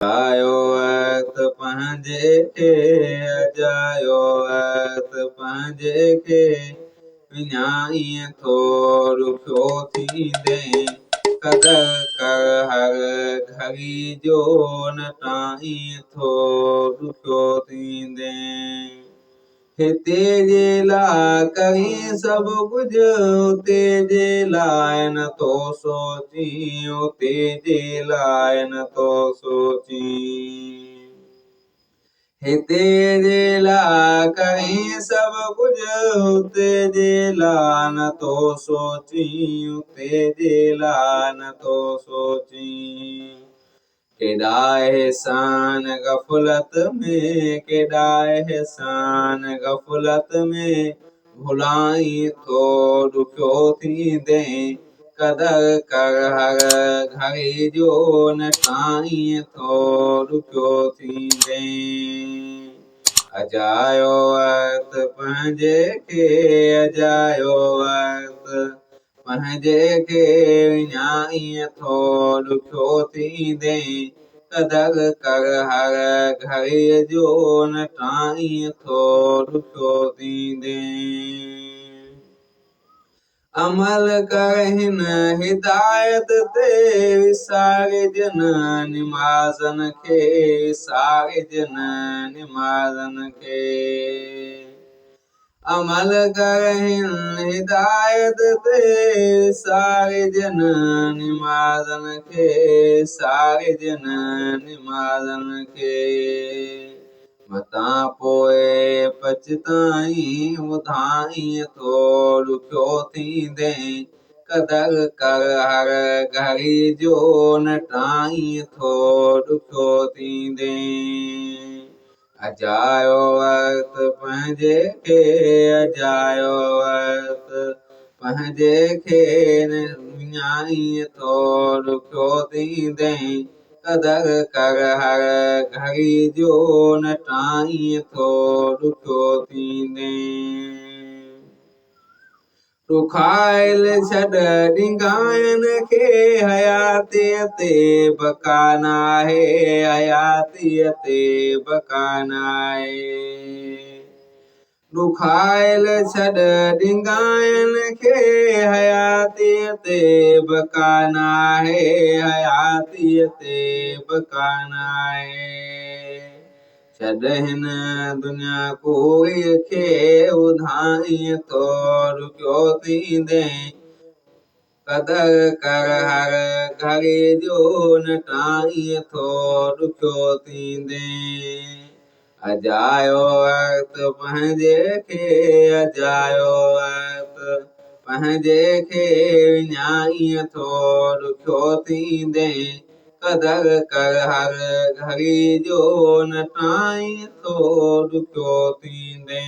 आयो वक्त पंहिंजे खे अजायो वक्त पंहिंजे खे विञाईं थो रुखियो थींदे कदर कर हर घड़ी जो न टाईं थो रुखियो थींदे हिते जे लाइ कहीं सभु कुझु उते जे लाइ न तो सोची उते जे लाइ न तो सोची हिते जे लाइ कहीं सभु कुझु उते जे लाइ न तो सोची उते जे लाइ न तो सोची केॾा एहसान गफ़लत में केॾा एहसान गफ़लत में भुलाईं थो रुखियो थींदे कदर कर हर घड़ी जो न टाईं थो रुखियो थींदे अजायो वक्त पंहिंजे खे अजायो वक्त पंहिंजे खे विञाईं थो रुखियो थींदे कदर कर हर घड़ी जो न टाईं थो रुखियो थींदे अमल कर हिन हिदायत ते विसारिजन निमाज़न खे विसारिजन निमाज़न खे अमल कर हिन हिदायत ते विसारिजन निमाज़न खे विसारिजन निमाज़न खे मतां पोइ पछताईं ॿुधाईं थो रुखियो थींदे कदर कर हर घड़ी जो न टाईं थो रुखियो थींदे अजायो वक्त पंहिंजे खे अजायो वक्त पंहिंजे खे विञाईं थो रुखियो थींदे कदर कर हर घड़ी जो न टाईं थो रुखियो थींदे रुखाइल छॾ ॾिंगायन खे हयातीअ ते बका नाहे हयातीअ ते बका नाहे रुखाइल छॾ ॾिंगायन खे हयातीअ ते बका नाहे हयातीअ ते बका नाहे छॾ हिन दुनिया कोईअ खे ॿुधाईं थो रुखियो थींदे कदर कर हर घड़ी जो न टाईं थो रुखियो थींदे अजायो वक्त पंहिंजे खे अजायो वक्त पंहिंजे खे विञाईं थो रुखियो थींदे कदर कर हर घड़ी जो न टाईं थो रुखियो थींदे